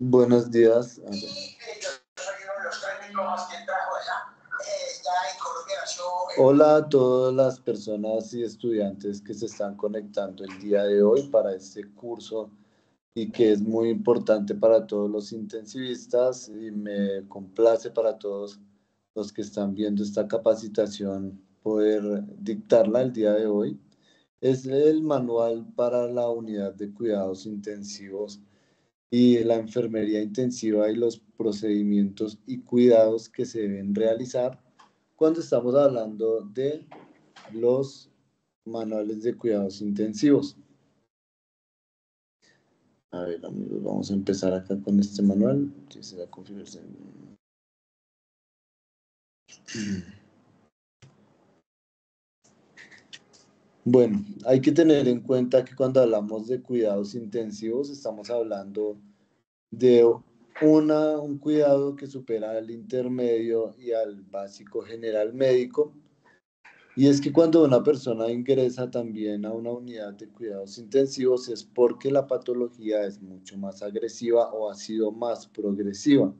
Buenos días. Hola a todas las personas y estudiantes que se están conectando el día de hoy para este curso y que es muy importante para todos los intensivistas y me complace para todos los que están viendo esta capacitación poder dictarla el día de hoy. Es el manual para la unidad de cuidados intensivos y la enfermería intensiva y los procedimientos y cuidados que se deben realizar cuando estamos hablando de los manuales de cuidados intensivos. A ver, amigos, vamos a empezar acá con este manual. Dice la configuración. Bueno, hay que tener en cuenta que cuando hablamos de cuidados intensivos estamos hablando de un cuidado que supera al intermedio y al básico general médico. Y es que cuando una persona ingresa también a una unidad de cuidados intensivos es porque la patología es mucho más agresiva o ha sido más progresiva.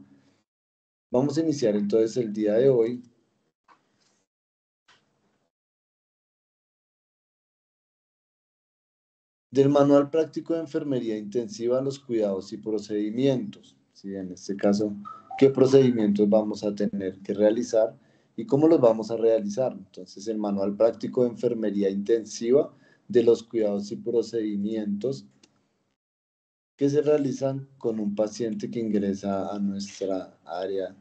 Vamos a iniciar entonces el día de hoy. Del manual práctico de enfermería intensiva, los cuidados y procedimientos. ¿Sí? En este caso, ¿qué procedimientos vamos a tener que realizar y cómo los vamos a realizar? Entonces, el manual práctico de enfermería intensiva de los cuidados y procedimientos que se realizan con un paciente que ingresa a nuestra área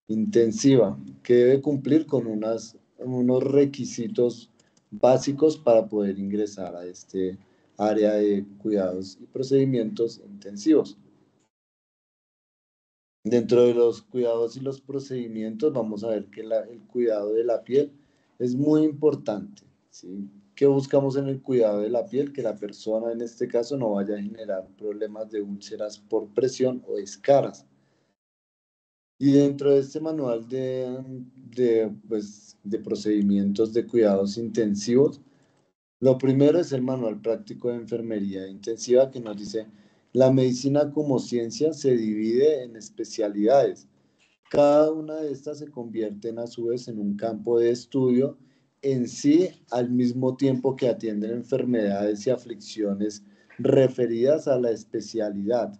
intensiva, que debe cumplir con unos requisitos básicos para poder ingresar a este área de cuidados y procedimientos intensivos. Dentro de los cuidados y los procedimientos vamos a ver que el cuidado de la piel es muy importante, ¿sí? ¿Qué buscamos en el cuidado de la piel? Que la persona en este caso no vaya a generar problemas de úlceras por presión o escaras. Y dentro de este manual de procedimientos de cuidados intensivos, lo primero es el manual práctico de enfermería intensiva que nos dice, la medicina como ciencia se divide en especialidades. Cada una de estas se convierten a su vez en un campo de estudio en sí al mismo tiempo que atienden enfermedades y aflicciones referidas a la especialidad.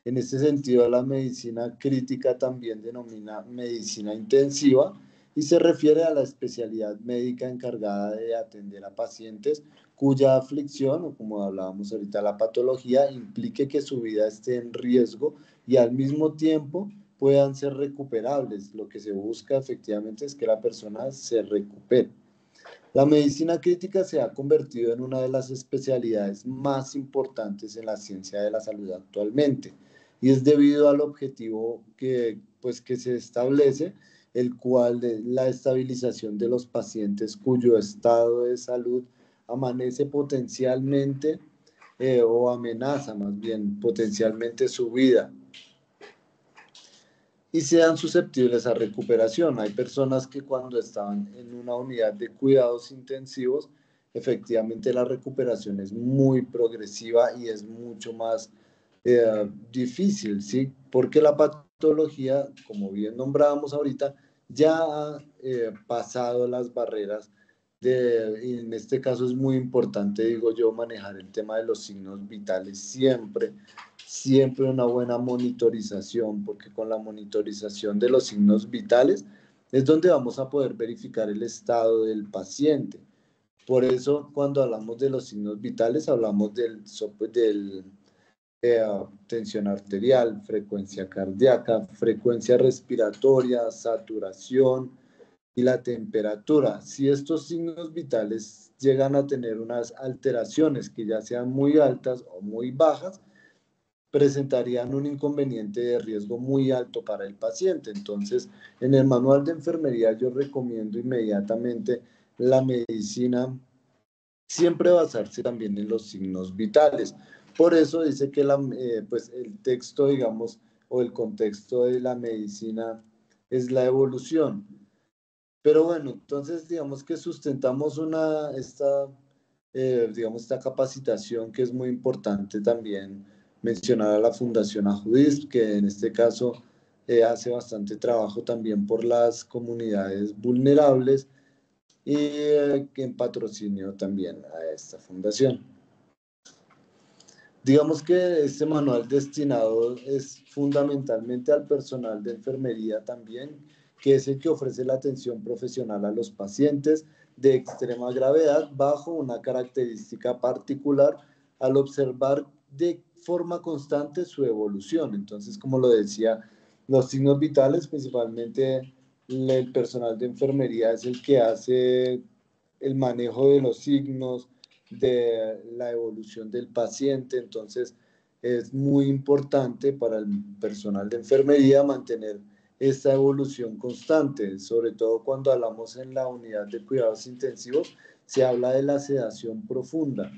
En este sentido, la medicina crítica también denomina medicina intensiva y se refiere a la especialidad médica encargada de atender a pacientes cuya aflicción, o como hablábamos ahorita, la patología, implique que su vida esté en riesgo y al mismo tiempo puedan ser recuperables. Lo que se busca efectivamente es que la persona se recupere. La medicina crítica se ha convertido en una de las especialidades más importantes en la ciencia de la salud actualmente y es debido al objetivo que se establece, el cual de la estabilización de los pacientes cuyo estado de salud amanece potencialmente o amenaza más bien potencialmente su vida y sean susceptibles a recuperación. Hay personas que cuando estaban en una unidad de cuidados intensivos, efectivamente la recuperación es muy progresiva y es mucho más difícil, ¿sí? Porque la patología, como bien nombrábamos ahorita, ya ha pasado las barreras y en este caso es muy importante, digo yo, manejar el tema de los signos vitales siempre una buena monitorización, porque con la monitorización de los signos vitales es donde vamos a poder verificar el estado del paciente. Por eso, cuando hablamos de los signos vitales, hablamos del tensión arterial, frecuencia cardíaca, frecuencia respiratoria, saturación y la temperatura. Si estos signos vitales llegan a tener unas alteraciones que ya sean muy altas o muy bajas, presentarían un inconveniente de riesgo muy alto para el paciente. Entonces, en el manual de enfermería yo recomiendo inmediatamente la medicina, siempre basarse también en los signos vitales. Por eso dice que pues el texto, digamos, o el contexto de la medicina es la evolución. Pero bueno, entonces digamos que sustentamos digamos, esta capacitación que es muy importante también mencionar a la Fundación Ajudis, que en este caso hace bastante trabajo también por las comunidades vulnerables y que en patrocinio también a esta fundación. Digamos que este manual destinado es fundamentalmente al personal de enfermería también, que es el que ofrece la atención profesional a los pacientes de extrema gravedad bajo una característica particular al observar de forma constante su evolución. Entonces, como lo decía, los signos vitales, principalmente el personal de enfermería es el que hace el manejo de los signos, de la evolución del paciente. Entonces es muy importante para el personal de enfermería mantener esta evolución constante, sobre todo cuando hablamos en la unidad de cuidados intensivos, se habla de la sedación profunda.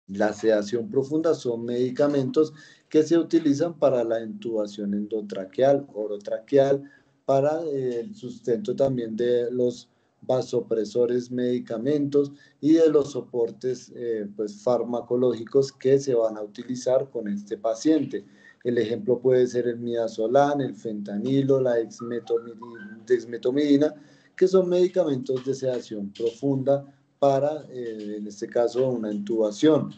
La sedación profunda son medicamentos que se utilizan para la intubación endotraqueal, orotraqueal, para el sustento también de los vasopresores medicamentos y de los soportes pues, farmacológicos que se van a utilizar con este paciente. El ejemplo puede ser el midazolam, el fentanilo, la dexmetomidina, que son medicamentos de sedación profunda para, en este caso, una intubación.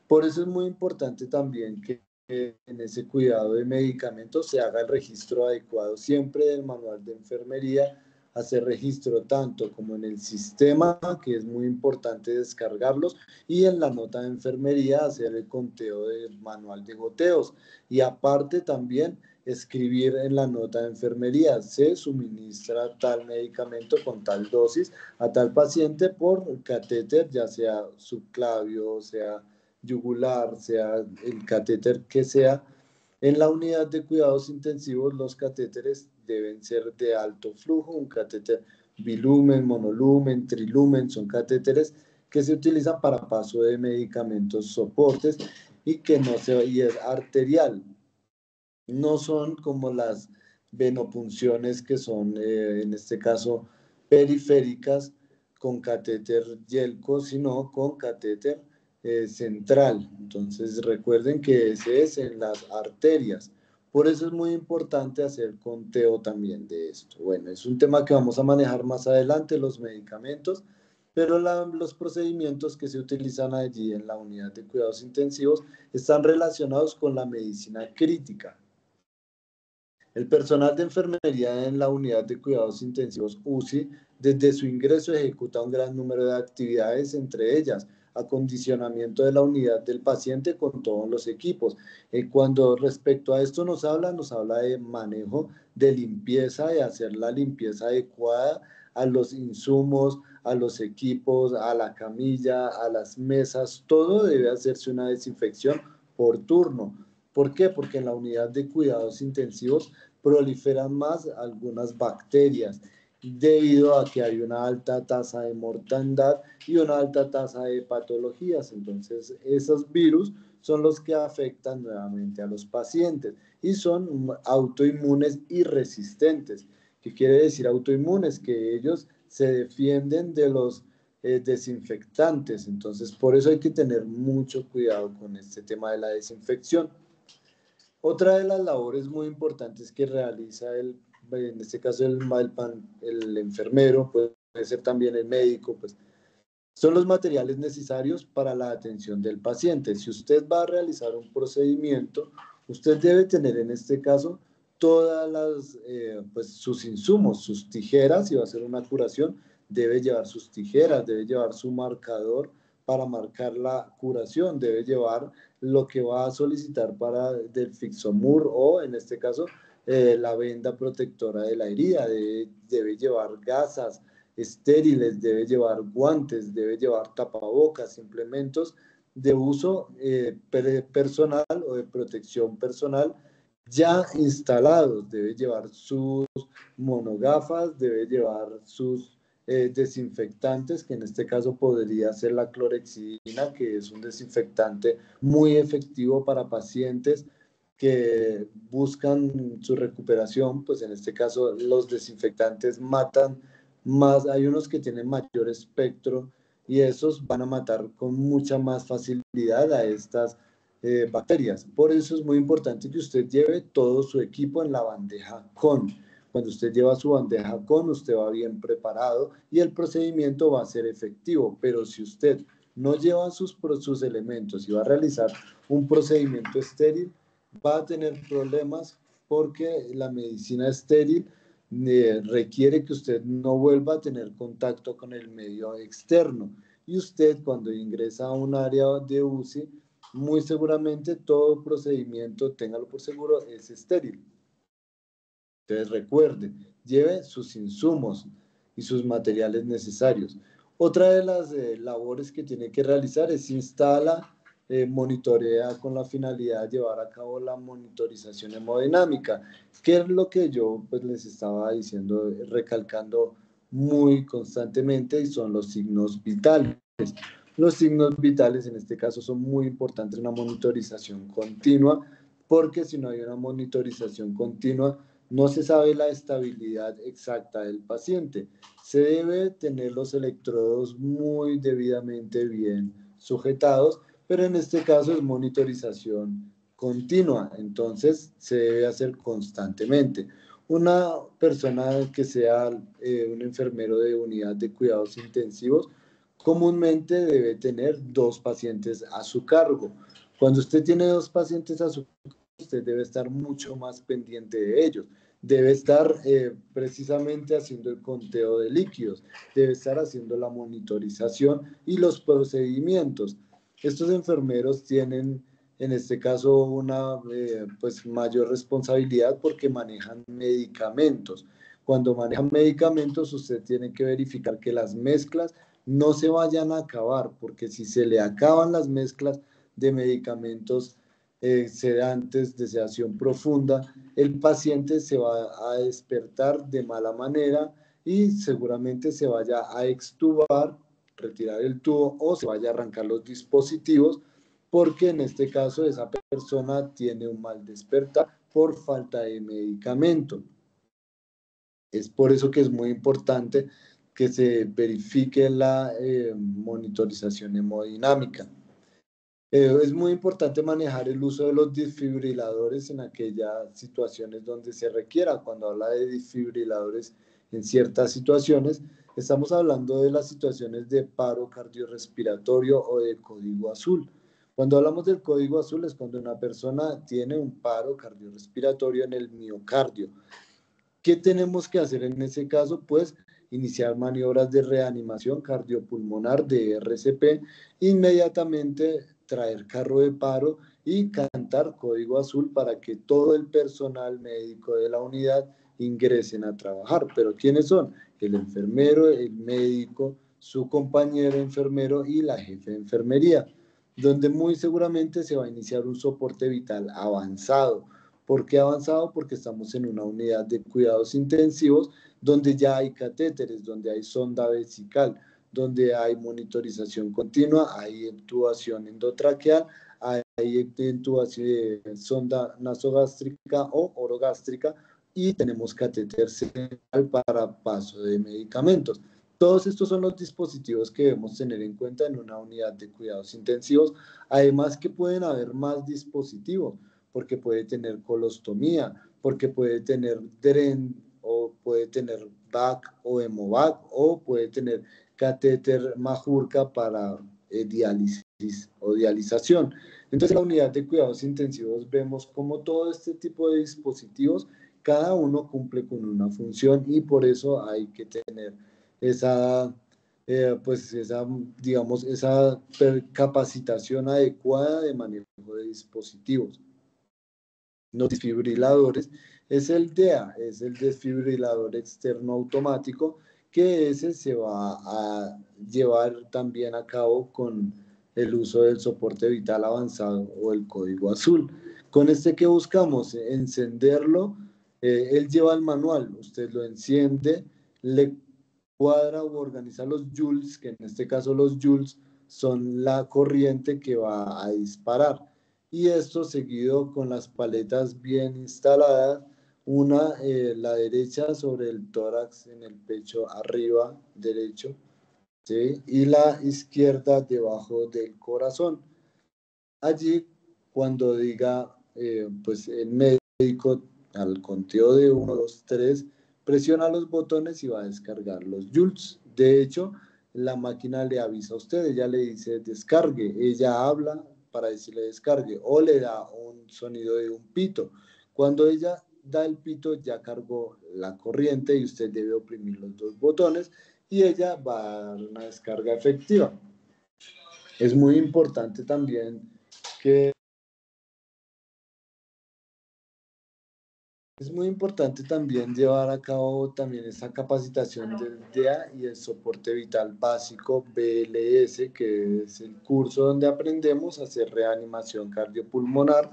Por eso es muy importante también que en ese cuidado de medicamentos se haga el registro adecuado siempre del manual de enfermería, hacer registro tanto como en el sistema, que es muy importante descargarlos, y en la nota de enfermería hacer el conteo del manual de goteos. Y aparte también escribir en la nota de enfermería, se suministra tal medicamento con tal dosis a tal paciente por catéter, ya sea subclavio, sea yugular, sea el catéter que sea. En la unidad de cuidados intensivos, los catéteres deben ser de alto flujo, un catéter bilumen, monolumen, trilumen, son catéteres que se utilizan para paso de medicamentos soportes y que no se, y es arterial. No son como las venopunciones que son, en este caso, periféricas con catéter yelco, sino con catéter central. Entonces recuerden que ese es en las arterias. Por eso es muy importante hacer conteo también de esto. Bueno, es un tema que vamos a manejar más adelante, los medicamentos, pero los procedimientos que se utilizan allí en la unidad de cuidados intensivos están relacionados con la medicina crítica. El personal de enfermería en la unidad de cuidados intensivos UCI, desde su ingreso ejecuta un gran número de actividades, entre ellas acondicionamiento de la unidad del paciente con todos los equipos. Cuando respecto a esto nos habla de manejo de limpieza, de hacer la limpieza adecuada a los insumos, a los equipos, a la camilla, a las mesas, todo debe hacerse una desinfección por turno. ¿Por qué? Porque en la unidad de cuidados intensivos proliferan más algunas bacterias debido a que hay una alta tasa de mortandad y una alta tasa de patologías. Entonces, esos virus son los que afectan nuevamente a los pacientes y son autoinmunes y resistentes. ¿Qué quiere decir autoinmunes? Que ellos se defienden de los desinfectantes. Entonces, por eso hay que tener mucho cuidado con este tema de la desinfección. Otra de las labores muy importantes que realiza en este caso el enfermero, puede ser también el médico, pues son los materiales necesarios para la atención del paciente. Si usted va a realizar un procedimiento, usted debe tener en este caso todas las, pues sus insumos, sus tijeras, si va a hacer una curación, debe llevar sus tijeras, debe llevar su marcador para marcar la curación, debe llevar lo que va a solicitar para del Fixomur o en este caso la venda protectora de la herida, debe llevar gasas estériles, debe llevar guantes, debe llevar tapabocas, implementos de uso personal o de protección personal ya instalados, debe llevar sus monogafas, debe llevar sus desinfectantes, que en este caso podría ser la clorexidina, que es un desinfectante muy efectivo para pacientes que buscan su recuperación, pues en este caso los desinfectantes matan más, hay unos que tienen mayor espectro y esos van a matar con mucha más facilidad a estas bacterias. Por eso es muy importante que usted lleve todo su equipo en la bandeja con. Cuando usted lleva su bandeja con, usted va bien preparado y el procedimiento va a ser efectivo. Pero si usted no lleva sus elementos y va a realizar un procedimiento estéril, va a tener problemas porque la medicina estéril requiere que usted no vuelva a tener contacto con el medio externo. Y usted cuando ingresa a un área de UCI, muy seguramente todo procedimiento, téngalo por seguro, es estéril. Entonces recuerde, lleve sus insumos y sus materiales necesarios. Otra de las labores que tiene que realizar es instala, monitorea con la finalidad de llevar a cabo la monitorización hemodinámica, que es lo que yo pues, les estaba diciendo, recalcando muy constantemente, y son los signos vitales. Los signos vitales en este caso son muy importantes en una monitorización continua, porque si no hay una monitorización continua, no se sabe la estabilidad exacta del paciente. Se debe tener los electrodos muy debidamente bien sujetados, pero en este caso es monitorización continua, entonces se debe hacer constantemente. Una persona que sea un enfermero de unidad de cuidados intensivos comúnmente debe tener 2 pacientes a su cargo. Cuando usted tiene 2 pacientes a su cargo, usted debe estar mucho más pendiente de ellos. Debe estar precisamente haciendo el conteo de líquidos, debe estar haciendo la monitorización y los procedimientos. Estos enfermeros tienen, en este caso, una pues mayor responsabilidad porque manejan medicamentos. Cuando manejan medicamentos, usted tiene que verificar que las mezclas no se vayan a acabar, porque si se le acaban las mezclas de medicamentos sedantes de sedación profunda, el paciente se va a despertar de mala manera y seguramente se vaya a extubar, retirar el tubo o se vaya a arrancar los dispositivos, porque en este caso esa persona tiene un mal despertar por falta de medicamento. Es por eso que es muy importante que se verifique la monitorización hemodinámica. Es muy importante manejar el uso de los desfibriladores en aquellas situaciones donde se requiera. Cuando habla de desfibriladores en ciertas situaciones, estamos hablando de las situaciones de paro cardiorrespiratorio o de código azul. Cuando hablamos del código azul es cuando una persona tiene un paro cardiorrespiratorio en el miocardio. ¿Qué tenemos que hacer en ese caso? Pues iniciar maniobras de reanimación cardiopulmonar de RCP, inmediatamente traer carro de paro y cantar código azul para que todo el personal médico de la unidad ingresen a trabajar. ¿Pero quiénes son? El enfermero, el médico, su compañero enfermero y la jefe de enfermería, donde muy seguramente se va a iniciar un soporte vital avanzado. ¿Por qué avanzado? Porque estamos en una unidad de cuidados intensivos donde ya hay catéteres, donde hay sonda vesical, donde hay monitorización continua, hay intubación endotraqueal, hay intubación de sonda nasogástrica o orogástrica y tenemos catéter central para paso de medicamentos. Todos estos son los dispositivos que debemos tener en cuenta en una unidad de cuidados intensivos, además que pueden haber más dispositivos, porque puede tener colostomía, porque puede tener DREN o puede tener VAC o hemovac o puede tener catéter Majurca para diálisis o dialización. Entonces, en la unidad de cuidados intensivos vemos como todo este tipo de dispositivos, cada uno cumple con una función y por eso hay que tener esa, pues esa, digamos, esa capacitación adecuada de manejo de dispositivos. Los desfibriladores es el DEA, es el desfibrilador externo automático, que ese se va a llevar también a cabo con el uso del soporte vital avanzado o el código azul. Con este que buscamos encenderlo, él lleva el manual, usted lo enciende, le cuadra o organiza los joules, que en este caso los joules son la corriente que va a disparar. Y esto seguido con las paletas bien instaladas, una la derecha sobre el tórax en el pecho arriba derecho, ¿sí? Y la izquierda debajo del corazón. Allí cuando diga, pues el médico al conteo de uno, 2, 3, presiona los botones y va a descargar los joules. De hecho, la máquina le avisa a usted, ella le dice descargue, ella habla para decirle descargue o le da un sonido de un pito. Cuando ella da el pito ya cargó la corriente y usted debe oprimir los dos botones y ella va a dar una descarga efectiva. Es muy importante también que Es muy importante también llevar a cabo también esa capacitación del DEA y el soporte vital básico BLS, que es el curso donde aprendemos a hacer reanimación cardiopulmonar,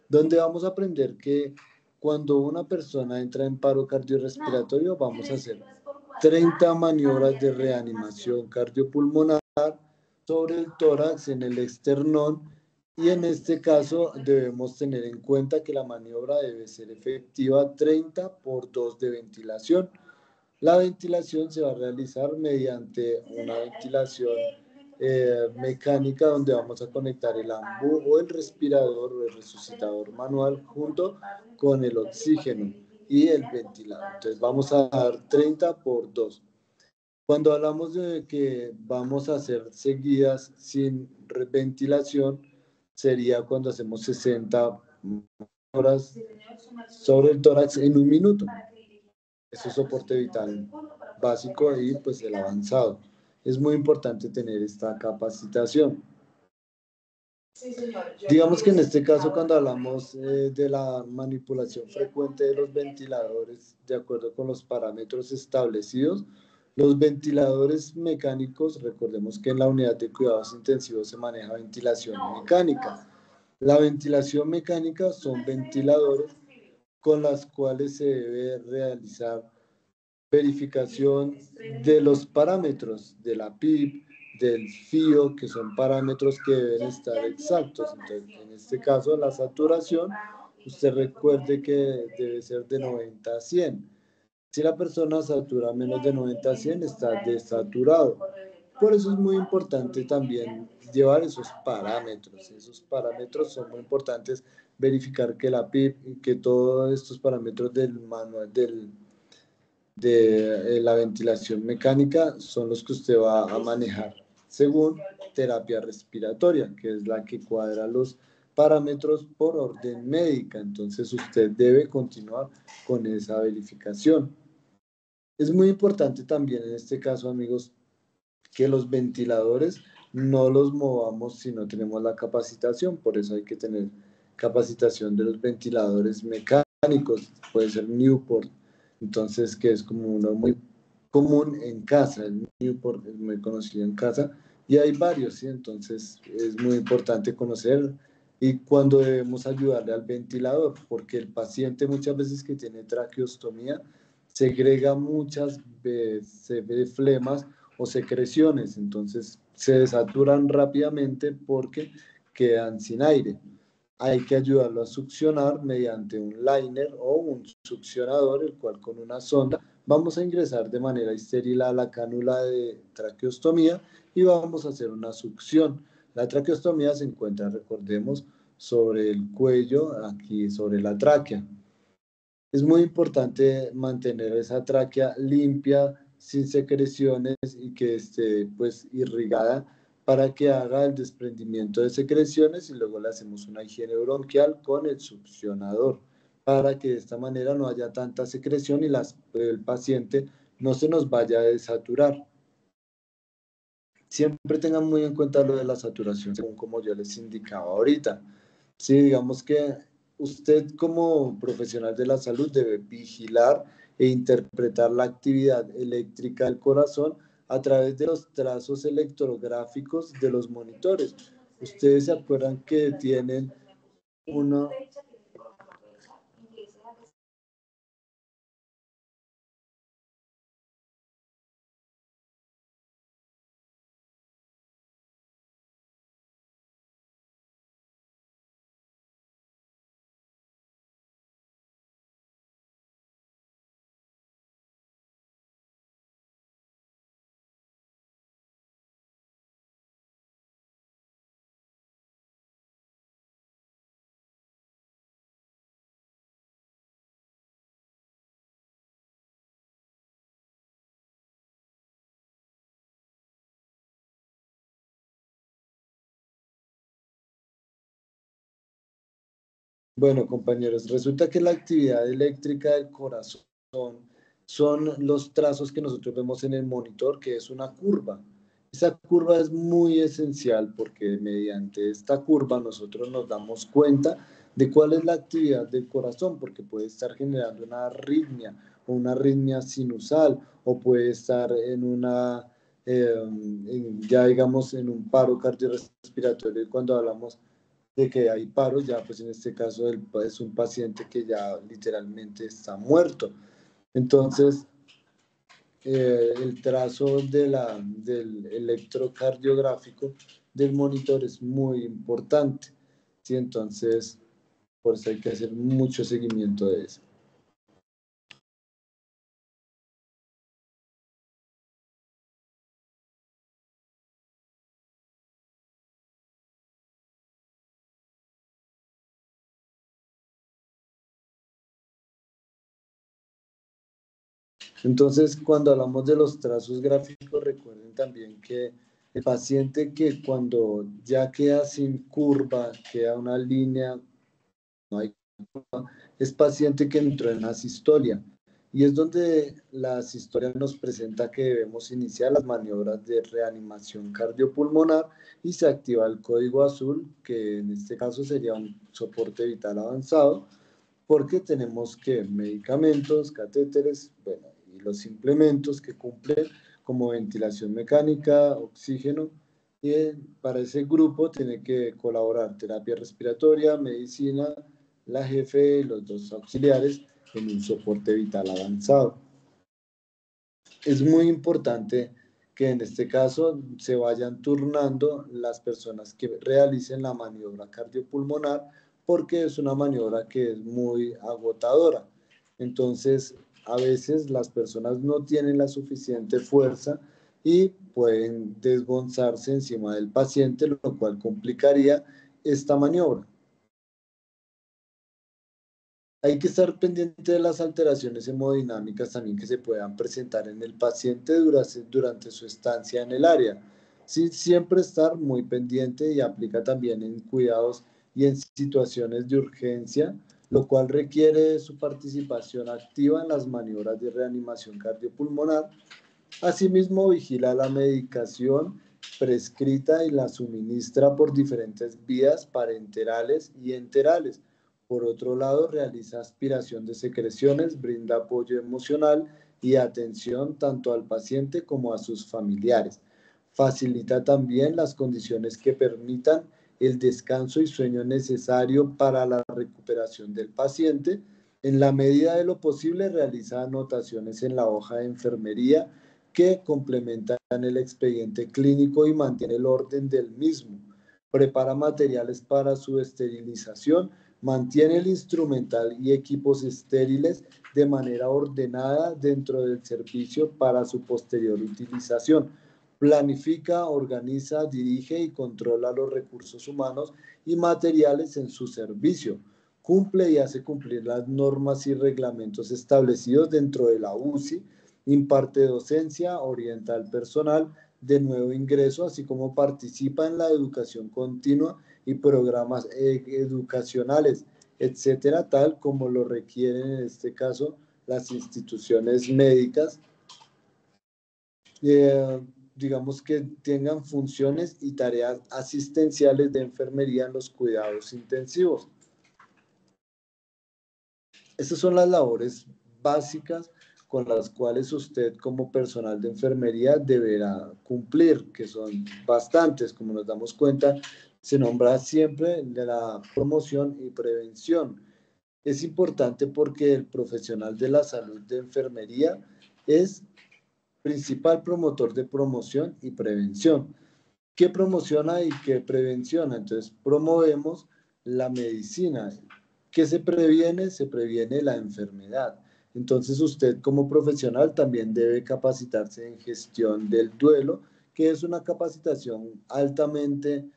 donde vamos a aprender que cuando una persona entra en paro cardiorrespiratorio vamos a hacer 30 maniobras de reanimación cardiopulmonar sobre el tórax, en el esternón, y en este caso debemos tener en cuenta que la maniobra debe ser efectiva 30 por 2 de ventilación. La ventilación se va a realizar mediante una ventilación mecánica donde vamos a conectar el AMBU o el respirador o el resucitador manual junto con el oxígeno y el ventilador. Entonces vamos a dar 30 por 2. Cuando hablamos de que vamos a hacer seguidas sin ventilación, sería cuando hacemos 60 horas sobre el tórax en un minuto. Eso es soporte vital básico y pues el avanzado. Es muy importante tener esta capacitación. Digamos que en este caso, cuando hablamos de la manipulación frecuente de los ventiladores, de acuerdo con los parámetros establecidos, los ventiladores mecánicos, recordemos que en la unidad de cuidados intensivos se maneja ventilación mecánica. La ventilación mecánica son ventiladores con las cuales se debe realizar verificación de los parámetros de la PIP, del FIO, que son parámetros que deben estar exactos. Entonces, en este caso, la saturación, usted recuerde que debe ser de 90 a 100. Si la persona satura menos de 90 a 100, está desaturado. Por eso es muy importante también llevar esos parámetros. Esos parámetros son muy importantes, verificar que la PIP y que todos estos parámetros del manual de la ventilación mecánica son los que usted va a manejar según terapia respiratoria, que es la que cuadra los parámetros por orden médica. Entonces usted debe continuar con esa verificación. Es muy importante también en este caso, amigos, que los ventiladores no los movamos si no tenemos la capacitación. Por eso hay que tener capacitación de los ventiladores mecánicos. Puede ser Newport, entonces que es como uno muy común en casa. El Newport es muy conocido en casa y hay varios, ¿sí? Entonces es muy importante conocer y cuando debemos ayudarle al ventilador, porque el paciente muchas veces que tiene traqueostomía segrega muchas flemas o secreciones, entonces se desaturan rápidamente porque quedan sin aire. Hay que ayudarlo a succionar mediante un liner o un succionador, el cual con una sonda vamos a ingresar de manera estéril a la cánula de traqueostomía y vamos a hacer una succión. La traqueostomía se encuentra, recordemos, sobre el cuello, aquí sobre la tráquea. Es muy importante mantener esa tráquea limpia, sin secreciones y que esté pues irrigada para que haga el desprendimiento de secreciones y luego le hacemos una higiene bronquial con el succionador para que de esta manera no haya tanta secreción y el paciente no se nos vaya a desaturar. Siempre tengan muy en cuenta lo de la saturación, según como yo les indicaba ahorita. Sí, digamos que usted como profesional de la salud debe vigilar e interpretar la actividad eléctrica del corazón a través de los trazos electrográficos de los monitores. Ustedes se acuerdan que tienen una, Bueno, compañeros, resulta que la actividad eléctrica del corazón son los trazos que nosotros vemos en el monitor, que es una curva. Esa curva es muy esencial porque mediante esta curva nosotros nos damos cuenta de cuál es la actividad del corazón, porque puede estar generando una arritmia o una arritmia sinusal, o puede estar en una, ya digamos, en un paro cardiorrespiratorio. Y cuando hablamos de que hay paros, ya pues en este caso es un paciente que ya literalmente está muerto. Entonces, el trazo del electrocardiográfico del monitor es muy importante, ¿sí? Entonces, por eso hay que hacer mucho seguimiento de eso. Entonces, cuando hablamos de los trazos gráficos, recuerden también que el paciente que cuando ya queda sin curva, queda una línea, no hay curva, es paciente que entró en asistolia. Y es donde la asistolia nos presenta que debemos iniciar las maniobras de reanimación cardiopulmonar y se activa el código azul, que en este caso sería un soporte vital avanzado, porque tenemos que medicamentos, catéteres, bueno, y los implementos que cumplen como ventilación mecánica, oxígeno, y para ese grupo tiene que colaborar terapia respiratoria, medicina, la jefe y los dos auxiliares en un soporte vital avanzado. Es muy importante que en este caso se vayan turnando las personas que realicen la maniobra cardiopulmonar porque es una maniobra que es muy agotadora. Entonces, a veces las personas no tienen la suficiente fuerza y pueden desgonzarse encima del paciente, lo cual complicaría esta maniobra. Hay que estar pendiente de las alteraciones hemodinámicas también que se puedan presentar en el paciente durante su estancia en el área. Sí, siempre estar muy pendiente y aplica también en cuidados y en situaciones de urgencia, lo cual requiere su participación activa en las maniobras de reanimación cardiopulmonar. Asimismo, vigila la medicación prescrita y la suministra por diferentes vías parenterales y enterales. Por otro lado, realiza aspiración de secreciones, brinda apoyo emocional y atención tanto al paciente como a sus familiares. Facilita también las condiciones que permitan el descanso y sueño necesario para la recuperación del paciente. En la medida de lo posible, realiza anotaciones en la hoja de enfermería que complementan el expediente clínico y mantiene el orden del mismo. Prepara materiales para su esterilización, mantiene el instrumental y equipos estériles de manera ordenada dentro del servicio para su posterior utilización. Planifica, organiza, dirige y controla los recursos humanos y materiales en su servicio. Cumple y hace cumplir las normas y reglamentos establecidos dentro de la UCI, imparte docencia, orienta al personal de nuevo ingreso, así como participa en la educación continua y programas educacionales, etcétera, tal como lo requieren en este caso las instituciones médicas, eh, digamos que tengan funciones y tareas asistenciales de enfermería en los cuidados intensivos. Estas son las labores básicas con las cuales usted como personal de enfermería deberá cumplir, que son bastantes, como nos damos cuenta, se nombra siempre de la promoción y prevención. Es importante porque el profesional de la salud de enfermería es principal promotor de promoción y prevención. ¿Qué promociona y qué prevenciona? Entonces, promovemos la medicina. ¿Qué se previene? Se previene la enfermedad. Entonces, usted como profesional también debe capacitarse en gestión del duelo, que es una capacitación altamente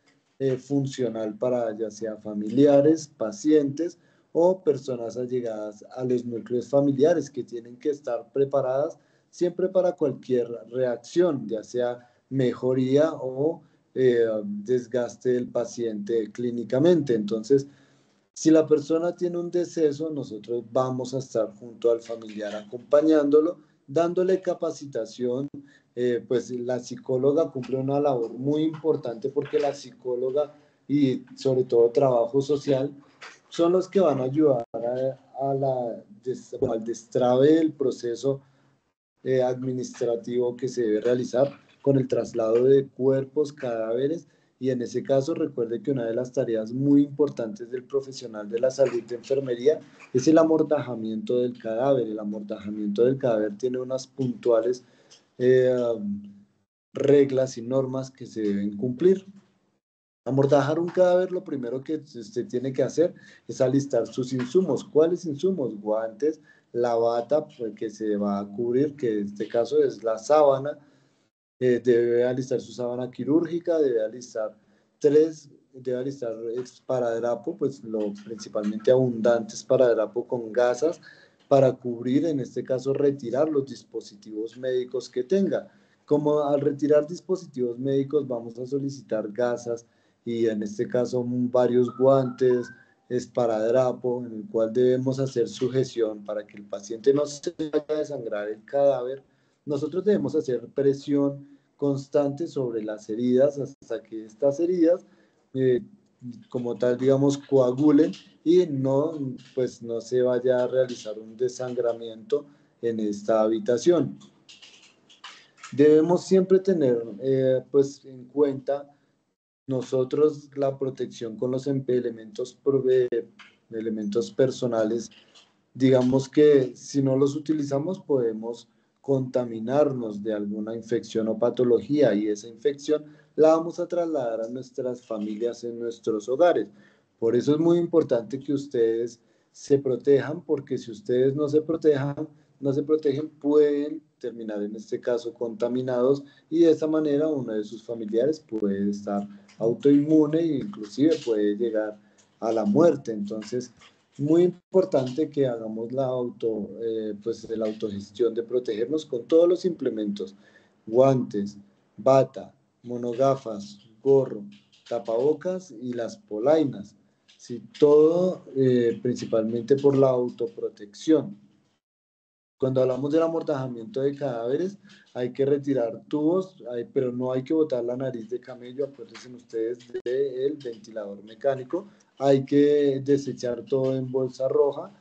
funcional para ya sea familiares, pacientes o personas allegadas a los núcleos familiares que tienen que estar preparadas siempre para cualquier reacción, ya sea mejoría o desgaste del paciente clínicamente. Entonces, Si la persona tiene un deceso, nosotros vamos a estar junto al familiar acompañándolo, dándole capacitación. Pues la psicóloga cumple una labor muy importante porque la psicóloga y sobre todo trabajo social son los que van a ayudar al destrabe del proceso administrativo que se debe realizar con el traslado de cuerpos, cadáveres, y en ese caso recuerde que una de las tareas muy importantes del profesional de la salud de enfermería es el amortajamiento del cadáver. El amortajamiento del cadáver tiene unas puntuales eh, reglas y normas que se deben cumplir. Amortajar un cadáver, lo primero que usted tiene que hacer es alistar sus insumos. ¿Cuáles insumos? Guantes, la bata pues, que se va a cubrir, que en este caso es la sábana. Debe alistar su sábana quirúrgica, debe alistar esparadrapo, pues lo principalmente abundante esparadrapo con gasas para cubrir, en este caso retirar los dispositivos médicos que tenga. Como al retirar dispositivos médicos vamos a solicitar gasas y en este caso varios guantes, esparadrapo, en el cual debemos hacer sujeción para que el paciente no se vaya a desangrar el cadáver. Nosotros debemos hacer presión constante sobre las heridas hasta que estas heridas, eh, como tal, digamos, coagulen y no, pues, no se vaya a realizar un desangramiento en esta habitación. Debemos siempre tener pues, en cuenta nosotros la protección con los elementos personales. Digamos que si no los utilizamos podemos contaminarnos de alguna infección o patología y esa infección la vamos a trasladar a nuestras familias en nuestros hogares. Por eso es muy importante que ustedes se protejan, porque si ustedes no se protegen, pueden terminar en este caso contaminados y de esa manera uno de sus familiares puede estar autoinmune e inclusive puede llegar a la muerte. Entonces, muy importante que hagamos pues, la autogestión de protegernos con todos los implementos, guantes, bata, monogafas, gorro, tapabocas y las polainas. Sí, todo principalmente por la autoprotección. Cuando hablamos del amortajamiento de cadáveres, hay que retirar tubos, pero no hay que botar la nariz de camello, acuérdense ustedes del ventilador mecánico, hay que desechar todo en bolsa roja,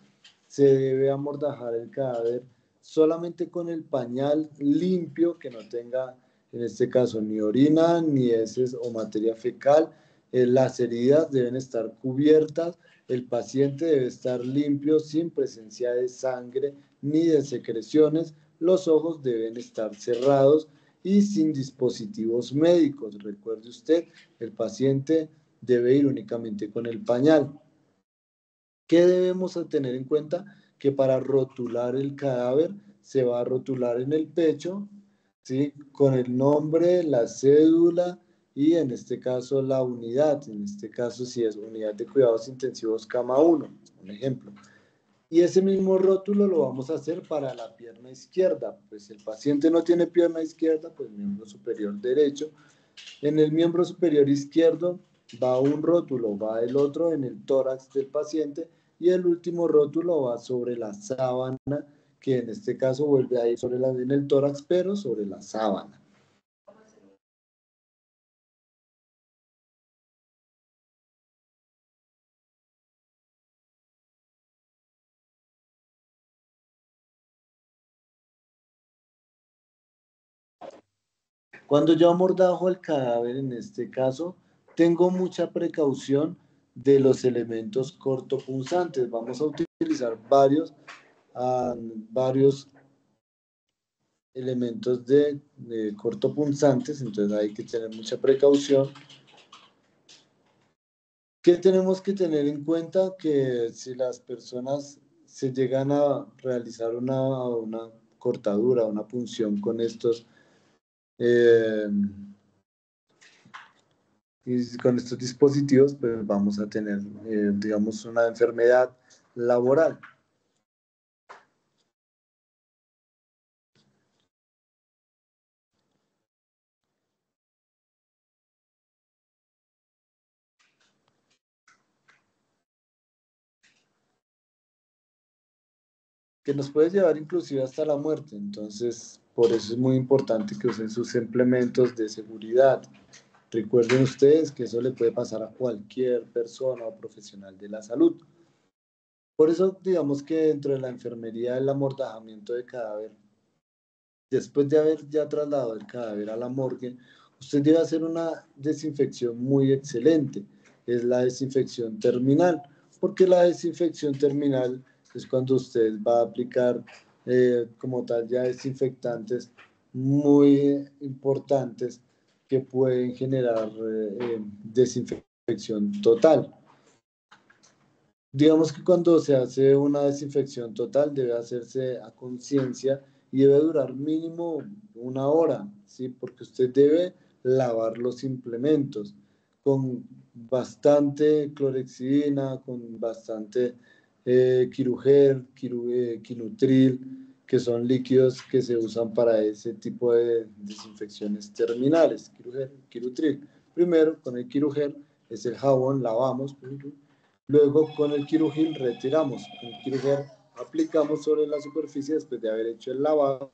se debe amortajar el cadáver solamente con el pañal limpio, que no tenga, en este caso, ni orina, ni heces o materia fecal. Las heridas deben estar cubiertas, el paciente debe estar limpio, sin presencia de sangre ni de secreciones, los ojos deben estar cerrados y sin dispositivos médicos. Recuerde usted, el paciente debe ir únicamente con el pañal. ¿Qué debemos tener en cuenta? Que para rotular el cadáver se va a rotular en el pecho, ¿sí? Con el nombre, la cédula y en este caso la unidad. En este caso, si es unidad de cuidados intensivos cama 1, un ejemplo. Y ese mismo rótulo lo vamos a hacer para la pierna izquierda. Pues el paciente no tiene pierna izquierda, pues miembro superior derecho. En el miembro superior izquierdo va un rótulo, va el otro en el tórax del paciente y el último rótulo va sobre la sábana, que en este caso vuelve a ir en el tórax, pero sobre la sábana. Cuando yo amordajo el cadáver, en este caso, tengo mucha precaución de los elementos cortopunzantes. Vamos a utilizar varios elementos de cortopunzantes, entonces hay que tener mucha precaución. ¿Qué tenemos que tener en cuenta? Que si las personas se llegan a realizar una cortadura, una punción con eh, con estos dispositivos, pues vamos a tener, digamos, una enfermedad laboral. que nos puede llevar inclusive hasta la muerte. Entonces, por eso es muy importante que usen sus implementos de seguridad. Recuerden ustedes que eso le puede pasar a cualquier persona o profesional de la salud. Por eso, digamos que dentro de la enfermería, el amordajamiento de cadáver, después de haber ya trasladado el cadáver a la morgue, usted debe hacer una desinfección muy excelente. Es la desinfección terminal, porque la desinfección terminal es cuando usted va a aplicar como tal ya desinfectantes muy importantes que pueden generar desinfección total. Digamos que cuando se hace una desinfección total debe hacerse a conciencia y debe durar mínimo 1 hora, ¿sí? Porque usted debe lavar los implementos con bastante clorexidina, con bastante quirugel, quinutril, que son líquidos que se usan para ese tipo de desinfecciones terminales, quirugel, quinutril. Primero, con el quirugel es el jabón, lavamos, luego con el quirugel retiramos. Con el quirugel aplicamos sobre la superficie después de haber hecho el lavado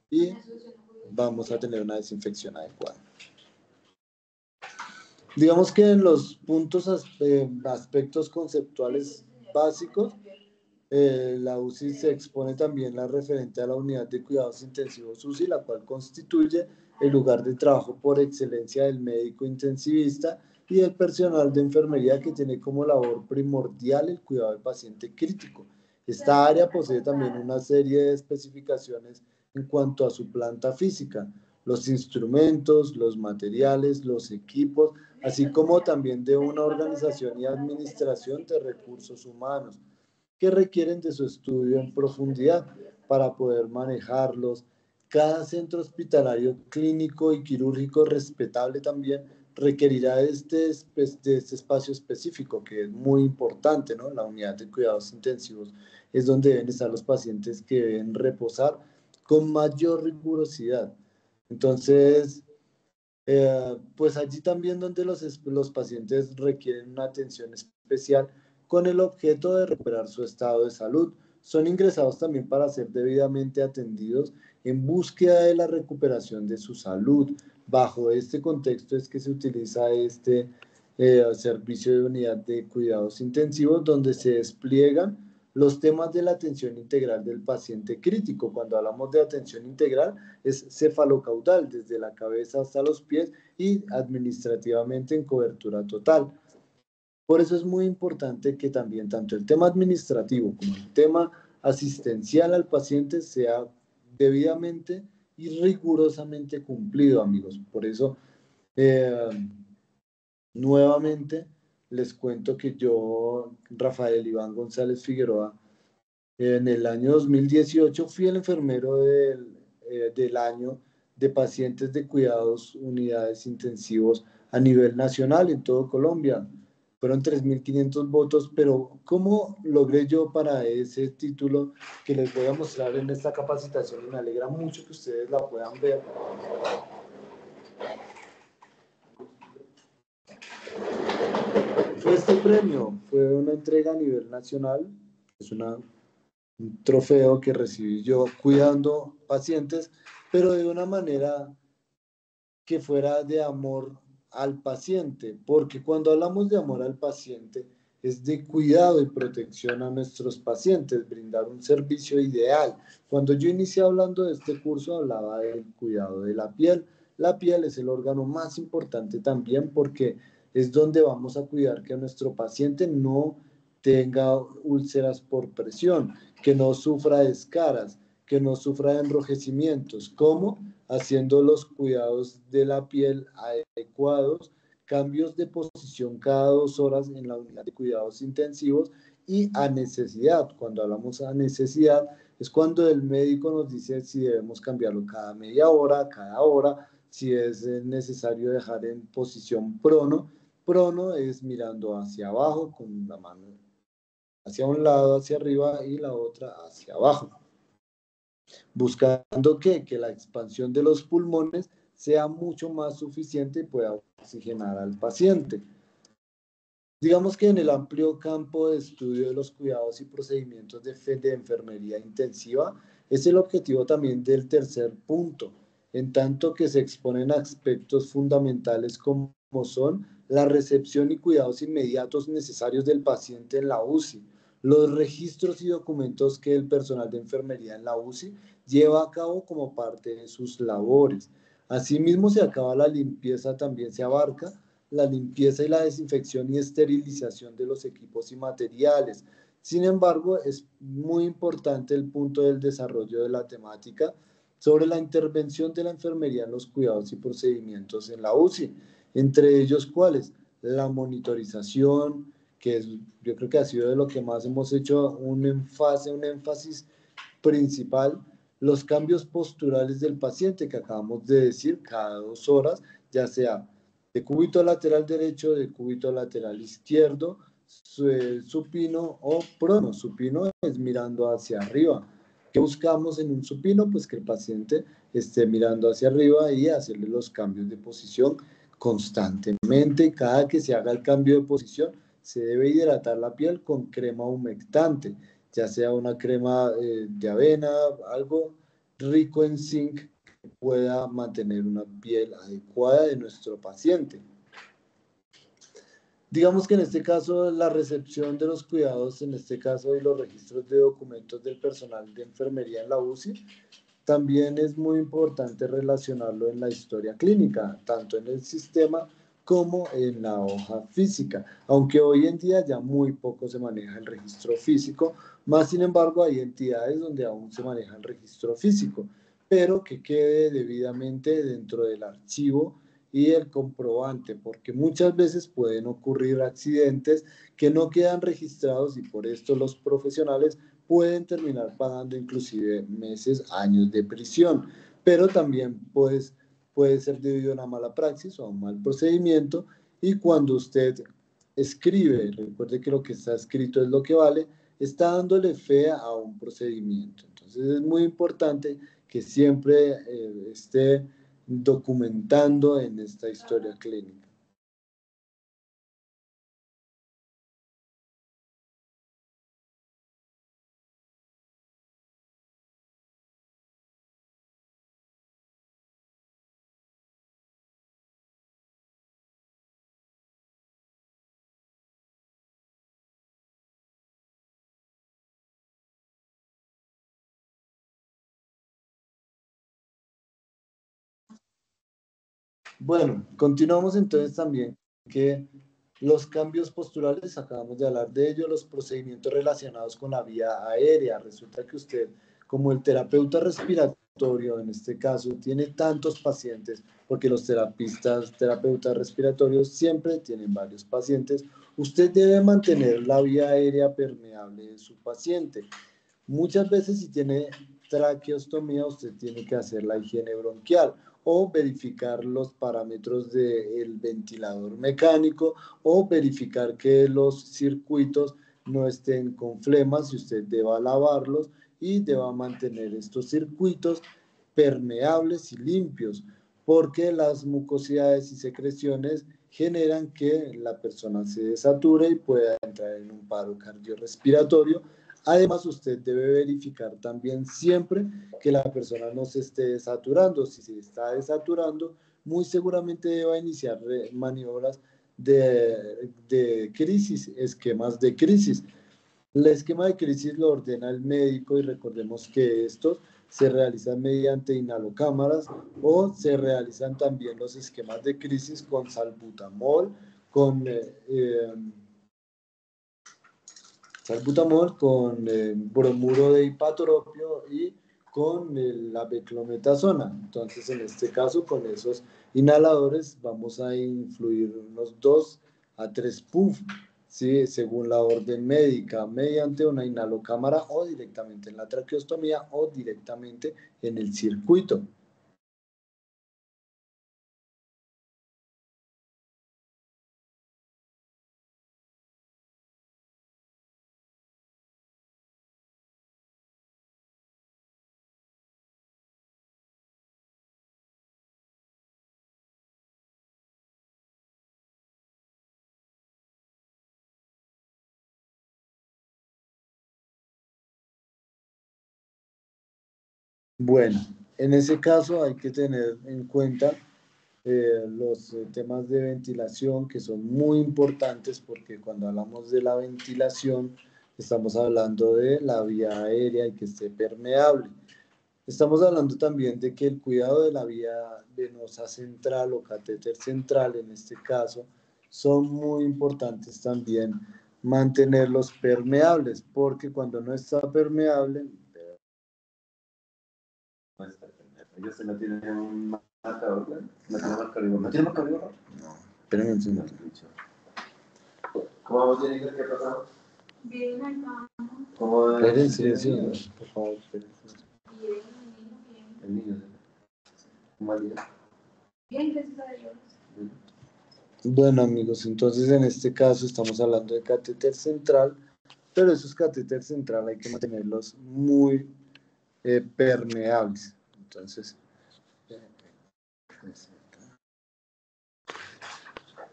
y vamos a tener una desinfección adecuada. Digamos que en los puntos, aspectos conceptuales básicos, la UCI se expone también la referente a la unidad de cuidados intensivos UCI, la cual constituye el lugar de trabajo por excelencia del médico intensivista y del personal de enfermería que tiene como labor primordial el cuidado del paciente crítico. Esta área posee también una serie de especificaciones en cuanto a su planta física, los instrumentos, los materiales, los equipos, así como también de una organización y administración de recursos humanos que requieren de su estudio en profundidad para poder manejarlos. Cada centro hospitalario clínico y quirúrgico respetable también requerirá de este espacio específico, que es muy importante, ¿no? La unidad de cuidados intensivos es donde deben estar los pacientes que deben reposar con mayor rigurosidad. Entonces, pues allí también donde los pacientes requieren una atención especial con el objeto de recuperar su estado de salud. Son ingresados también para ser debidamente atendidos en búsqueda de la recuperación de su salud. Bajo este contexto es que se utiliza este servicio de unidad de cuidados intensivos donde se despliegan los temas de la atención integral del paciente crítico. Cuando hablamos de atención integral, es cefalocaudal, desde la cabeza hasta los pies y administrativamente en cobertura total. Por eso es muy importante que también tanto el tema administrativo como el tema asistencial al paciente sea debidamente y rigurosamente cumplido, amigos. Por eso, eh, nuevamente, les cuento que yo, Rafael Iván González Figueroa, en el año 2018 fui el enfermero del año de pacientes de cuidados unidades intensivos a nivel nacional en todo Colombia. Fueron 3.500 votos, pero ¿cómo logré yo para ese título que les voy a mostrar en esta capacitación? Y me alegra mucho que ustedes la puedan ver. Fue este premio, fue una entrega a nivel nacional, es un trofeo que recibí yo cuidando pacientes, pero de una manera que fuera de amor al paciente, porque cuando hablamos de amor al paciente es de cuidado y protección a nuestros pacientes, brindar un servicio ideal. Cuando yo inicié hablando de este curso hablaba del cuidado de la piel. La piel es el órgano más importante también porque es donde vamos a cuidar que nuestro paciente no tenga úlceras por presión, que no sufra de escaras, que no sufra de enrojecimientos. ¿Cómo? Haciendo los cuidados de la piel adecuados, cambios de posición cada 2 horas en la unidad de cuidados intensivos y a necesidad. Cuando hablamos a necesidad es cuando el médico nos dice si debemos cambiarlo cada media hora, cada hora, si es necesario dejar en posición prono. Prono es mirando hacia abajo con la mano hacia un lado, hacia arriba y la otra hacia abajo. Buscando que la expansión de los pulmones sea mucho más suficiente y pueda oxigenar al paciente. Digamos que en el amplio campo de estudio de los cuidados y procedimientos de enfermería intensiva es el objetivo también del tercer punto, en tanto que se exponen aspectos fundamentales como son la recepción y cuidados inmediatos necesarios del paciente en la UCI, los registros y documentos que el personal de enfermería en la UCI lleva a cabo como parte de sus labores. Asimismo, se acaba la limpieza, también se abarca la limpieza y la desinfección y esterilización de los equipos y materiales. Sin embargo, es muy importante el punto del desarrollo de la temática sobre la intervención de la enfermería en los cuidados y procedimientos en la UCI, entre ellos cuáles, la monitorización, que es, yo creo que ha sido de lo que más hemos hecho un énfasis principal, los cambios posturales del paciente que acabamos de decir cada 2 horas, ya sea de cúbito lateral derecho, de cúbito lateral izquierdo, supino o prono. Supino es mirando hacia arriba. ¿Qué buscamos en un supino? Pues que el paciente esté mirando hacia arriba y hacerle los cambios de posición constantemente. Cada que se haga el cambio de posición, se debe hidratar la piel con crema humectante, ya sea una crema de avena, algo rico en zinc que pueda mantener una piel adecuada de nuestro paciente. Digamos que en este caso la recepción de los cuidados, en este caso y los registros de documentos del personal de enfermería en la UCI, también es muy importante relacionarlo en la historia clínica, tanto en el sistema como en la hoja física, aunque hoy en día ya muy poco se maneja el registro físico, más sin embargo hay entidades donde aún se maneja el registro físico, pero que quede debidamente dentro del archivo y el comprobante, porque muchas veces pueden ocurrir accidentes que no quedan registrados y por esto los profesionales pueden terminar pagando inclusive meses, años de prisión, pero también pues, puede ser debido a una mala praxis o a un mal procedimiento y cuando usted escribe, recuerde que lo que está escrito es lo que vale, está dándole fe a un procedimiento. Entonces es muy importante que siempre esté documentando en esta historia clínica. Bueno, continuamos entonces también que los cambios posturales, acabamos de hablar de ello, los procedimientos relacionados con la vía aérea. Resulta que usted, como el terapeuta respiratorio, en este caso, tiene tantos pacientes, porque los terapeutas respiratorios siempre tienen varios pacientes, usted debe mantener la vía aérea permeable de su paciente. Muchas veces si tiene traqueostomía, usted tiene que hacer la higiene bronquial o verificar los parámetros del ventilador mecánico o verificar que los circuitos no estén con flemas y usted deba lavarlos y deba mantener estos circuitos permeables y limpios porque las mucosidades y secreciones generan que la persona se desature y pueda entrar en un paro cardiorrespiratorio. Además, usted debe verificar también siempre que la persona no se esté desaturando. Si se está desaturando, muy seguramente deba iniciar maniobras de crisis, esquemas de crisis. El esquema de crisis lo ordena el médico y recordemos que estos se realizan mediante inhalocámaras o se realizan también los esquemas de crisis con salbutamol, con salbutamol con bromuro de hipatropio y con la beclometasona. Entonces, en este caso, con esos inhaladores vamos a influir unos 2 a 3 puff, ¿sí? Según la orden médica, mediante una inhalocámara o directamente en la traqueostomía o directamente en el circuito. Bueno, en ese caso hay que tener en cuenta los temas de ventilación que son muy importantes porque cuando hablamos de la ventilación estamos hablando de la vía aérea y que esté permeable. Estamos hablando también de que el cuidado de la vía venosa central o catéter central en este caso son muy importantes también mantenerlos permeables porque cuando no está permeable. Ellos no tienen un marcador, ¿no? No tiene marcador. ¿No tiene marcador? No, espérenme un segundo. ¿Cómo vamos, Jennifer? ¿Qué ha pasado? Bien, acá. ¿Cómo? Esperen, silencio, por favor, esperen. Bien, el niño, bien. ¿Cómo va el día? Bien, gracias a Dios. Bueno, amigos, entonces en este caso estamos hablando de catéter central, pero esos catéter central hay que mantenerlos muy permeables. Entonces,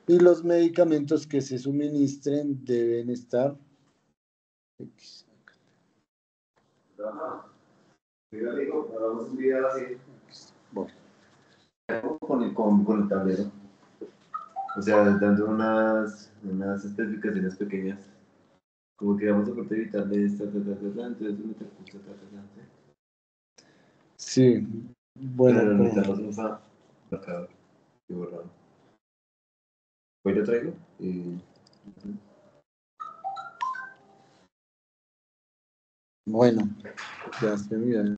y los medicamentos que se suministren deben estar. Hagamos un video así. Bueno. Con el tablero. O sea, dando unas especificaciones pequeñas. Como que vamos a tratar de evitarle esta, entonces uno te puso, sí, bueno. Pero necesitamos un marcador y borrado. Hoy lo traigo y. Bueno, ya se mira.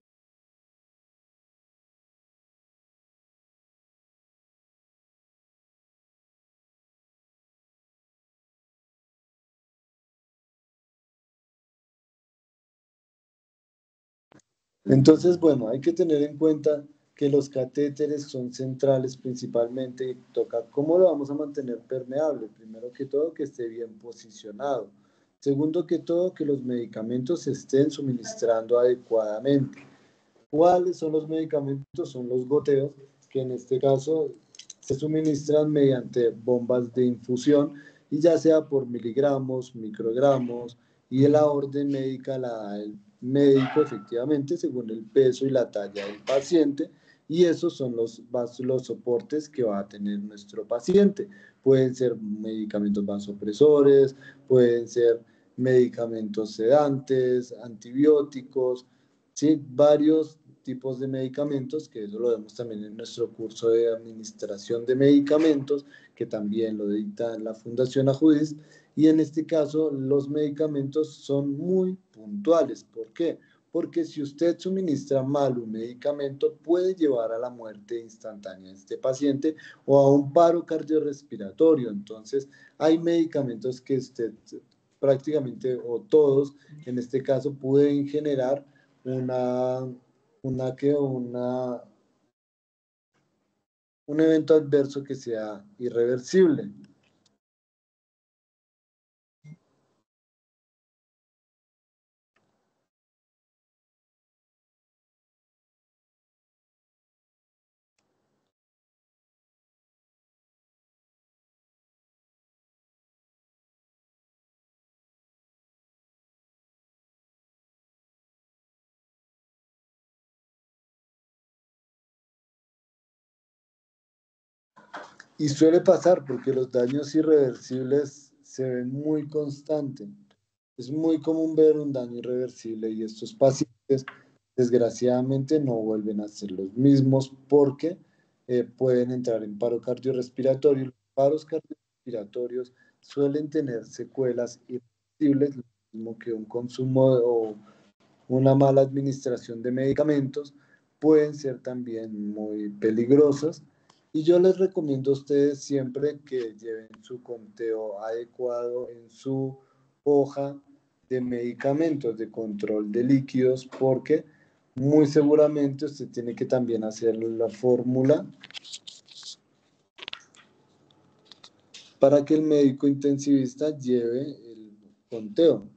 Entonces, bueno, hay que tener en cuenta que los catéteres son centrales principalmente y toca cómo lo vamos a mantener permeable. Primero que todo, que esté bien posicionado. Segundo que todo, que los medicamentos se estén suministrando adecuadamente. ¿Cuáles son los medicamentos? Son los goteos, que en este caso se suministran mediante bombas de infusión y ya sea por miligramos, microgramos y la orden médica la da el médico efectivamente según el peso y la talla del paciente y esos son los soportes que va a tener nuestro paciente. Pueden ser medicamentos vasopresores, pueden ser medicamentos sedantes, antibióticos, ¿sí? Varios tipos de medicamentos, que eso lo vemos también en nuestro curso de administración de medicamentos, que también lo dicta la Fundación Ajudis, y en este caso los medicamentos son muy puntuales. ¿Por qué? Porque si usted suministra mal un medicamento, puede llevar a la muerte instantánea de este paciente o a un paro cardiorrespiratorio. Entonces, hay medicamentos que usted prácticamente, o todos, en este caso, pueden generar una, una, un evento adverso que sea irreversible. Y suele pasar porque los daños irreversibles se ven muy constantes. Es muy común ver un daño irreversible y estos pacientes desgraciadamente no vuelven a ser los mismos porque pueden entrar en paro cardiorrespiratorio. Los paros cardiorrespiratorios suelen tener secuelas irreversibles, lo mismo que un consumo o una mala administración de medicamentos, pueden ser también muy peligrosas. Y yo les recomiendo a ustedes siempre que lleven su conteo adecuado en su hoja de medicamentos, de control de líquidos, porque muy seguramente usted tiene que también hacer la fórmula para que el médico intensivista lleve el conteo.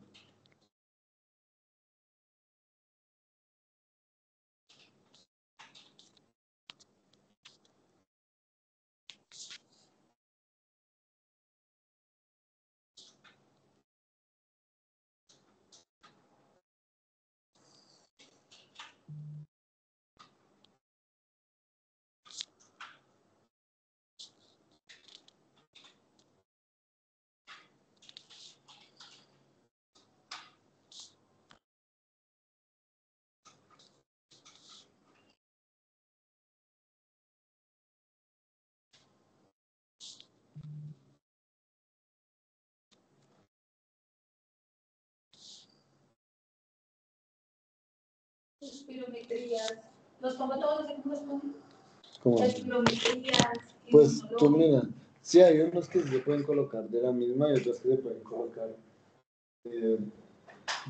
Espirometrías, los pongo todos en cosmos. ¿Cómo? Espirometrías. Pues tú mira, sí hay unos que se pueden colocar de la misma y otros que se pueden colocar, eh,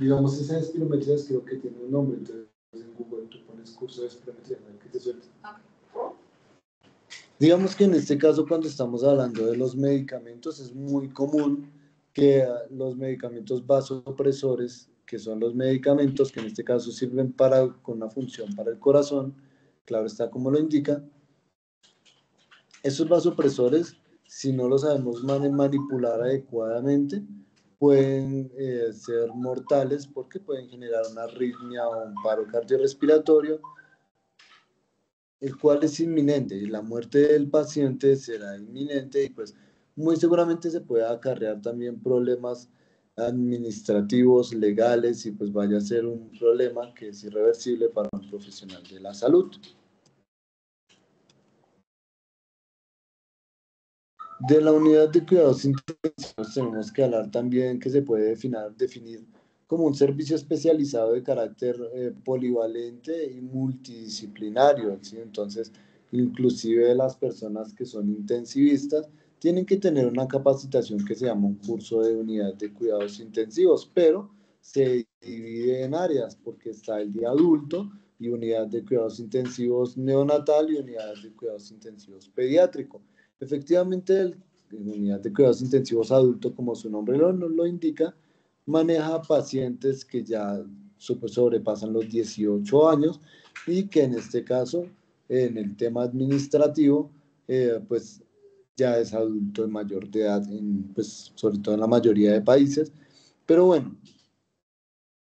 digamos, esas espirometrías creo que tiene un nombre, entonces en Google tú pones curso de espirometría, a ver qué te suelta. Digamos que en este caso, cuando estamos hablando de los medicamentos, es muy común que los medicamentos vasopresores, que son los medicamentos que en este caso sirven para, con una función para el corazón, claro está como lo indica, esos vasopresores, si no los sabemos manipular adecuadamente, pueden ser mortales porque pueden generar una arritmia o un paro cardiorrespiratorio, el cual es inminente y la muerte del paciente será inminente y pues muy seguramente se puede acarrear también problemas administrativos, legales y pues vaya a ser un problema que es irreversible para un profesional de la salud. De la unidad de cuidados intensivos tenemos que hablar también que se puede definir como un servicio especializado de carácter polivalente y multidisciplinario, ¿sí? Entonces, inclusive las personas que son intensivistas tienen que tener una capacitación que se llama un curso de unidad de cuidados intensivos, pero se divide en áreas porque está el de adulto y unidad de cuidados intensivos neonatal y unidad de cuidados intensivos pediátrico. Efectivamente, la unidad de cuidados intensivos adulto, como su nombre lo indica, maneja pacientes que ya sobrepasan los 18 años y que en este caso, en el tema administrativo, pues ya es adulto de mayor de edad, pues, sobre todo en la mayoría de países. Pero bueno,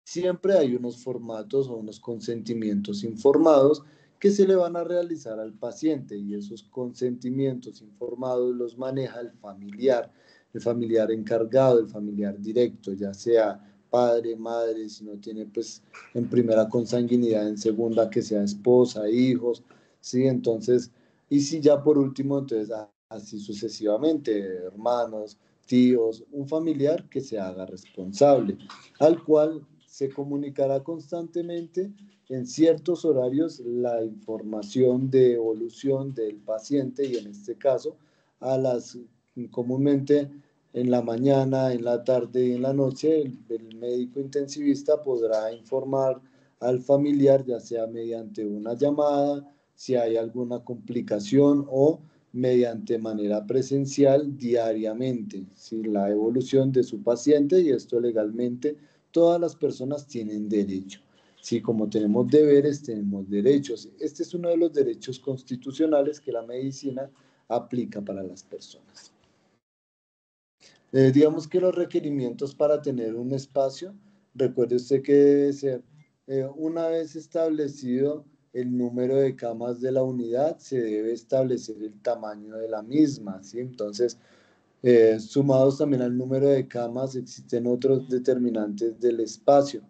siempre hay unos formatos o unos consentimientos informados que se le van a realizar al paciente y esos consentimientos informados los maneja el familiar encargado, el familiar directo, ya sea padre, madre, si no tiene pues en primera consanguinidad, en segunda que sea esposa, hijos, ¿sí? Entonces, y si ya por último, entonces así sucesivamente, hermanos, tíos, un familiar que se haga responsable, al cual se comunicará constantemente en ciertos horarios la información de evolución del paciente y en este caso a las comúnmente en la mañana, en la tarde y en la noche el médico intensivista podrá informar al familiar ya sea mediante una llamada, si hay alguna complicación o mediante manera presencial diariamente, ¿sí? La evolución de su paciente y esto legalmente todas las personas tienen derecho. Sí, como tenemos deberes, tenemos derechos. Este es uno de los derechos constitucionales que la medicina aplica para las personas. Digamos que los requerimientos para tener un espacio, recuerde usted que debe ser, una vez establecido el número de camas de la unidad, se debe establecer el tamaño de la misma, ¿sí? Entonces, sumados también al número de camas, existen otros determinantes del espacio.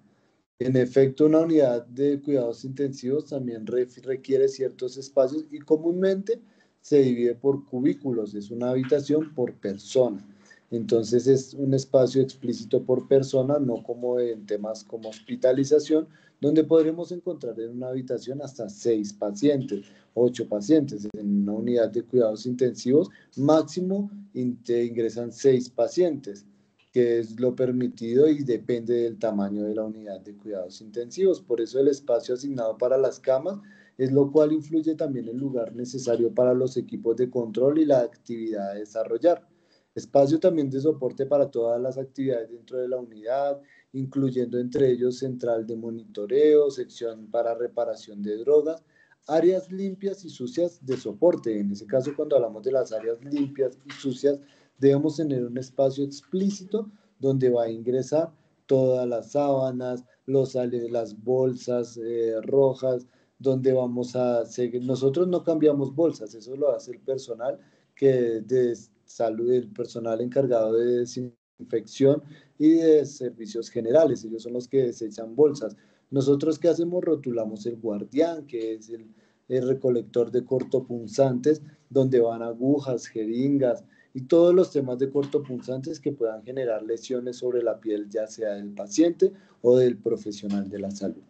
En efecto, una unidad de cuidados intensivos también requiere ciertos espacios y comúnmente se divide por cubículos, es una habitación por persona. Entonces es un espacio explícito por persona, no como en temas como hospitalización, donde podremos encontrar en una habitación hasta 6 pacientes, 8 pacientes. En una unidad de cuidados intensivos, máximo ingresan 6 pacientes, que es lo permitido y depende del tamaño de la unidad de cuidados intensivos. Por eso el espacio asignado para las camas es lo cual influye también el lugar necesario para los equipos de control y la actividad a desarrollar. Espacio también de soporte para todas las actividades dentro de la unidad, incluyendo entre ellos central de monitoreo, sección para reparación de drogas, áreas limpias y sucias de soporte. En ese caso, cuando hablamos de las áreas limpias y sucias, debemos tener un espacio explícito donde va a ingresar todas las sábanas, las bolsas rojas, donde vamos a seguir. Nosotros no cambiamos bolsas, eso lo hace el personal que de salud, el personal encargado de desinfección y de servicios generales, ellos son los que desechan bolsas. Nosotros, ¿qué hacemos? Rotulamos el guardián, que es el recolector de cortopunzantes, donde van agujas, jeringas, y todos los temas de cortopunzantes que puedan generar lesiones sobre la piel, ya sea del paciente o del profesional de la salud.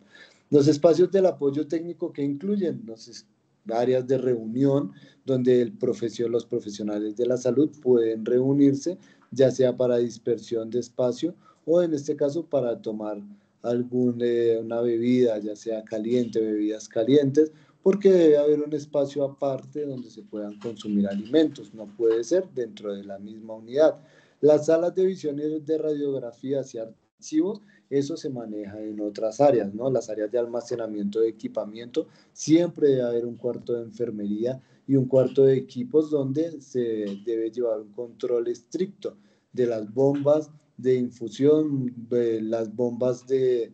Los espacios del apoyo técnico que incluyen áreas de reunión donde los profesionales de la salud pueden reunirse, ya sea para dispersión de espacio o en este caso para tomar una bebida, ya sea caliente, bebidas calientes, porque debe haber un espacio aparte donde se puedan consumir alimentos, no puede ser dentro de la misma unidad. Las salas de visión y de radiografías y archivos, eso se maneja en otras áreas, ¿no? Las áreas de almacenamiento de equipamiento, siempre debe haber un cuarto de enfermería y un cuarto de equipos donde se debe llevar un control estricto de las bombas de infusión, de las bombas de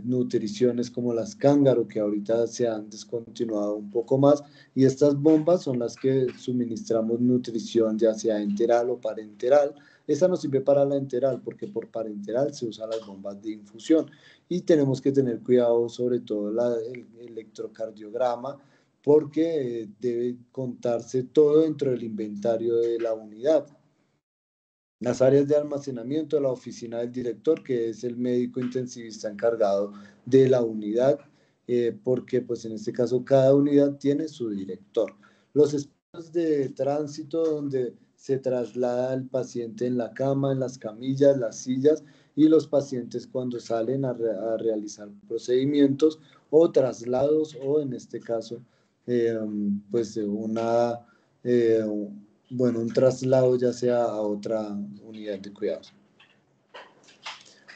nutriciones como las cángaro, que ahorita se han descontinuado un poco más, y estas bombas son las que suministramos nutrición, ya sea enteral o parenteral. Esa nos sirve para la enteral, porque por parenteral se usan las bombas de infusión, y tenemos que tener cuidado sobre todo el electrocardiograma, porque debe contarse todo dentro del inventario de la unidad. Las áreas de almacenamiento, la oficina del director, que es el médico intensivista encargado de la unidad, porque pues en este caso cada unidad tiene su director. Los espacios de tránsito donde se traslada el paciente en la cama, en las camillas, las sillas, y los pacientes cuando salen a realizar procedimientos o traslados, o en este caso pues eh, un traslado ya sea a otra unidad de cuidados.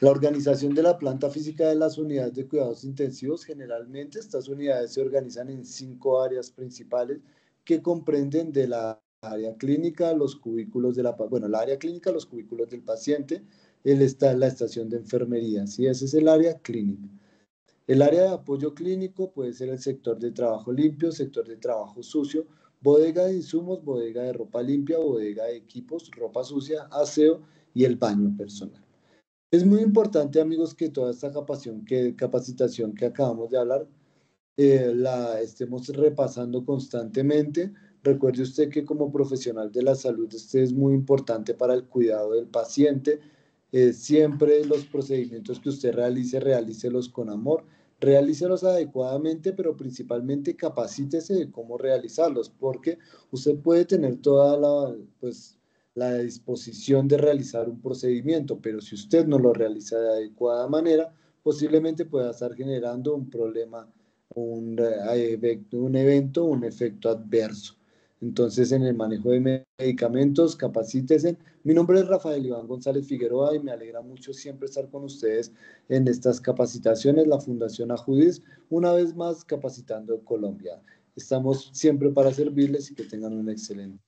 La organización de la planta física de las unidades de cuidados intensivos, generalmente estas unidades se organizan en 5 áreas principales que comprenden de la área clínica, los cubículos la área clínica, los cubículos del paciente, la estación de enfermería, ¿sí? Ese es el área clínica. El área de apoyo clínico puede ser el sector de trabajo limpio, sector de trabajo sucio, bodega de insumos, bodega de ropa limpia, bodega de equipos, ropa sucia, aseo y el baño personal. Es muy importante, amigos, que toda esta capacitación que acabamos de hablar la estemos repasando constantemente. Recuerde usted que como profesional de la salud, este es muy importante para el cuidado del paciente. Siempre los procedimientos que usted realice, realícelos con amor, realícelos adecuadamente, pero principalmente capacítese de cómo realizarlos, porque usted puede tener toda la disposición de realizar un procedimiento, pero si usted no lo realiza de adecuada manera, posiblemente pueda estar generando un problema, un evento, un efecto adverso. Entonces, en el manejo de medicamentos, capacítese. Mi nombre es Rafael Iván González Figueroa y me alegra mucho siempre estar con ustedes en estas capacitaciones. La Fundación Ajudis, una vez más capacitando en Colombia. Estamos siempre para servirles y que tengan un excelente